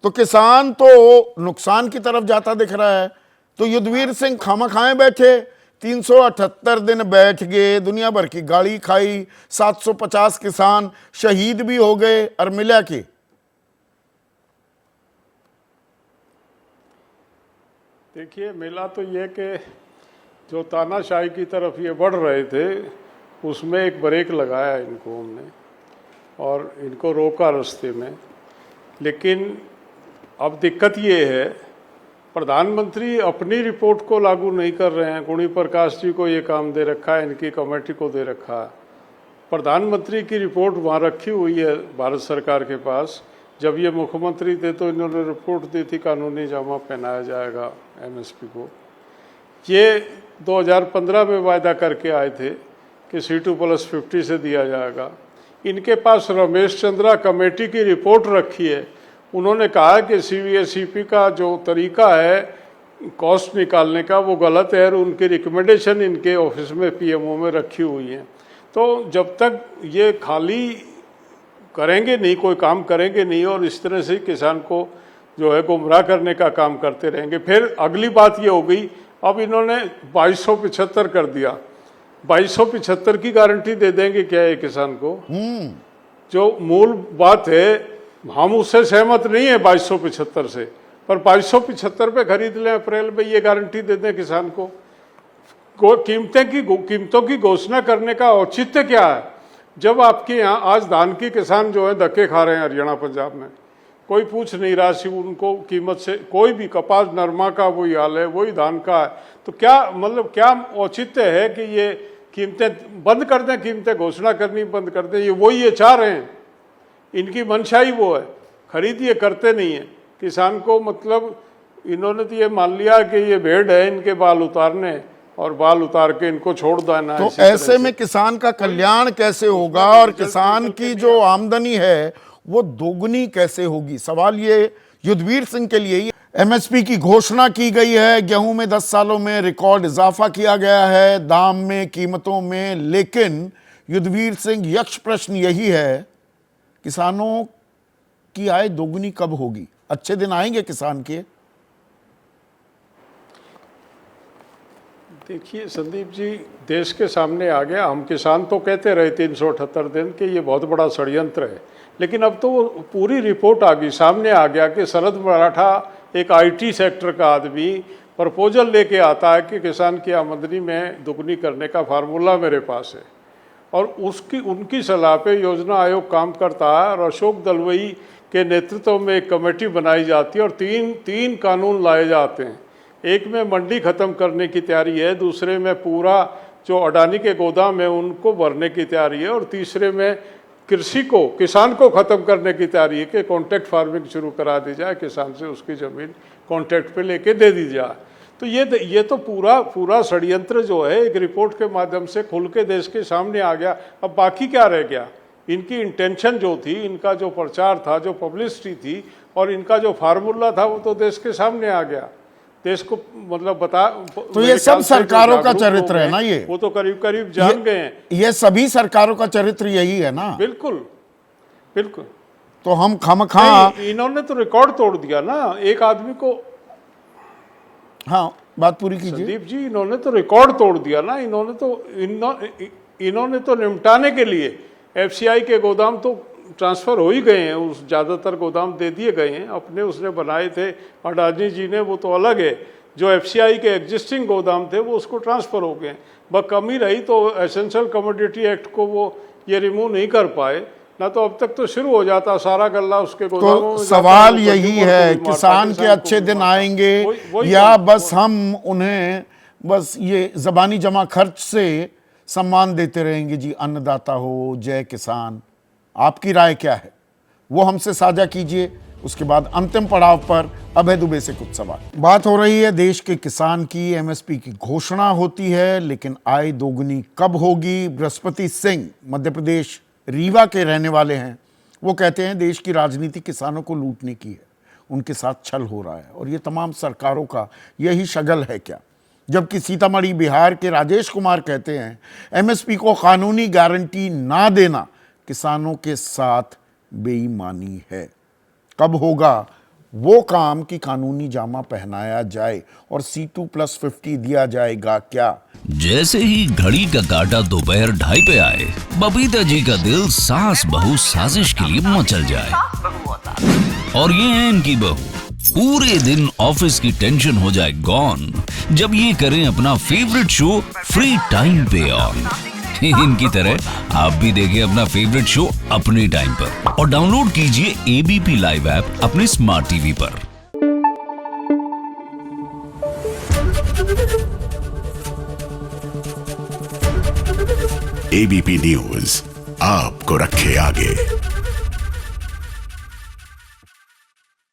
तो किसान तो नुकसान की तरफ जाता दिख रहा है। तो युद्धवीर सिंह खामखाए बैठे, 378 दिन बैठ गए, दुनिया भर की गाली खाई, 750 किसान शहीद भी हो गए, और मिला के देखिए, मिला तो ये कि जो तानाशाही की तरफ ये बढ़ रहे थे उसमें एक ब्रेक लगाया इनको हमने और इनको रोका रास्ते में। लेकिन अब दिक्कत ये है, प्रधानमंत्री अपनी रिपोर्ट को लागू नहीं कर रहे हैं। गुणी प्रकाश जी को ये काम दे रखा है, इनकी कमेटी को दे रखा है। प्रधानमंत्री की रिपोर्ट वहाँ रखी हुई है भारत सरकार के पास। जब ये मुख्यमंत्री थे तो इन्होंने रिपोर्ट दी थी कानूनी जामा पहनाया जाएगा एमएसपी को। ये 2015 में वायदा करके आए थे कि C2+50 से दिया जाएगा। इनके पास रमेश चंद्रा कमेटी की रिपोर्ट रखी है। उन्होंने कहा कि CVSEP का जो तरीका है कॉस्ट निकालने का वो गलत है और उनकी रिकमेंडेशन इनके ऑफिस में PMO में रखी हुई है। तो जब तक ये खाली करेंगे नहीं, कोई काम करेंगे नहीं और इस तरह से किसान को जो है गुमराह करने का काम करते रहेंगे। फिर अगली बात ये हो गई, अब इन्होंने 2275 कर दिया। 2275 की गारंटी दे देंगे क्या ये किसान को? जो मूल बात है हम उससे सहमत नहीं है 2275 से, पर 2275 पे खरीद लें अप्रैल में, ये गारंटी दे दें किसान को। कीमतों की घोषणा करने का औचित्य क्या है जब आपके यहाँ आज धान की किसान जो है धक्के खा रहे हैं हरियाणा पंजाब में, कोई पूछ नहीं रहा सी उनको कीमत से। कोई भी कपास नरमा का वही हाल है, वही धान का है। तो क्या मतलब क्या औचित्य है कि ये कीमतें बंद कर दें, कीमतें घोषणा करनी बंद कर दें? ये वही ये चाह रहे हैं, इनकी मंशा ही वो है। खरीद ये करते नहीं है किसान को। मतलब इन्होंने तो ये मान लिया कि ये भेड़ है, इनके बाल उतारने और बाल उतार के इनको छोड़ देना। तो ऐसे में किसान का कल्याण कैसे होगा और किसान की जो आमदनी है वो दोगुनी कैसे होगी? सवाल ये युद्धवीर सिंह के लिए। MSP की घोषणा की गई है, गेहूं में 10 सालों में रिकॉर्ड इजाफा किया गया है, दाम में, कीमतों में, लेकिन युद्धवीर सिंह यक्ष प्रश्न यही है, किसानों की आय दोगुनी कब होगी? अच्छे दिन आएंगे किसान के? देखिए संदीप जी, देश के सामने आ गया। हम किसान तो कहते रहे 378 दिन कि ये बहुत बड़ा षड्यंत्र है, लेकिन अब तो पूरी रिपोर्ट आ गई, सामने आ गया कि शरद मराठा एक IT सेक्टर का आदमी प्रपोजल लेके आता है कि किसान की आमदनी में दुगनी करने का फार्मूला मेरे पास है, और उनकी सलाह पे योजना आयोग काम करता है और अशोक दलवई के नेतृत्व में एक कमेटी बनाई जाती है और तीन कानून लाए जाते हैं। एक में मंडी खत्म करने की तैयारी है, दूसरे में पूरा जो अडानी के गोदाम है उनको भरने की तैयारी है, और तीसरे में किसान को खत्म करने की तैयारी है कि कॉन्ट्रैक्ट फार्मिंग शुरू करा दी जाए, किसान से उसकी ज़मीन कॉन्ट्रैक्ट पे लेके दे दी जाए। तो ये तो पूरा षड्यंत्र जो है एक रिपोर्ट के माध्यम से खुल के देश के सामने आ गया। अब बाकी क्या रह गया? इनकी इंटेंशन जो थी, इनका जो प्रचार था, जो पब्लिसिटी थी और इनका जो फार्मूला था वो तो देश के सामने आ गया। देश को मतलब बता, तो ये सब सरकारों का चरित्र है ना, ये वो तो करीब जान गए हैं। ये सभी सरकारों का चरित्र यही है ना। बिल्कुल बिल्कुल। तो हम खामखा इन्होंने तो रिकॉर्ड तोड़ दिया ना एक आदमी को। हाँ, बात पूरी कीजिए संदीप जी, इन्होंने तो रिकॉर्ड तोड़ दिया ना। इन्होंने तो निपटाने के लिए FCI के गोदाम तो ट्रांसफ़र हो ही गए हैं, उस ज़्यादातर गोदाम दे दिए गए हैं। अपने उसने बनाए थे अडानी जी ने, वो तो अलग है। जो FCI के एग्जिस्टिंग गोदाम थे वो उसको ट्रांसफ़र हो गए। बस कमी रही तो एसेंशियल कमोडिटी एक्ट को वो ये रिमूव नहीं कर पाए, ना तो अब तक तो शुरू हो जाता सारा गल्ला उसके गोदामों में। तो सवाल यही है, किसान के अच्छे दिन आएंगे या बस हम उन्हें बस ये ज़बानी जमा खर्च से सम्मान देते रहेंगे? जी, अन्नदाता हो, जय किसान। आपकी राय क्या है वो हमसे साझा कीजिए। उसके बाद अंतिम पड़ाव पर अभय दुबे से कुछ सवाल। बात हो रही है देश के किसान की। MSP की घोषणा होती है, लेकिन आय दोगुनी कब होगी? बृहस्पति सिंह मध्य प्रदेश रीवा के रहने वाले हैं। वो कहते हैं देश की राजनीति किसानों को लूटने की है, उनके साथ छल हो रहा है, और ये तमाम सरकारों का यही शगल है क्या? जबकि सीतामढ़ी बिहार के राजेश कुमार कहते हैं MSP को कानूनी गारंटी ना देना किसानों के साथ बेईमानी है। कब होगा वो काम की कानूनी जामा पहनाया जाए और C2+50 दिया जाएगा क्या? जैसे ही घड़ी का काटा दोपहर 2:30 पे आए, बबीता जी का दिल सास बहू साजिश के लिए मचल जाए। और ये है इनकी बहू, पूरे दिन ऑफिस की टेंशन हो जाए गॉन जब ये करें अपना फेवरेट शो फ्री टाइम पे ऑन। इनकी तरह आप भी देखें अपना फेवरेट शो अपने टाइम पर और डाउनलोड कीजिए ABP लाइव ऐप अपने स्मार्ट टीवी पर। ABP न्यूज आपको रखे आगे।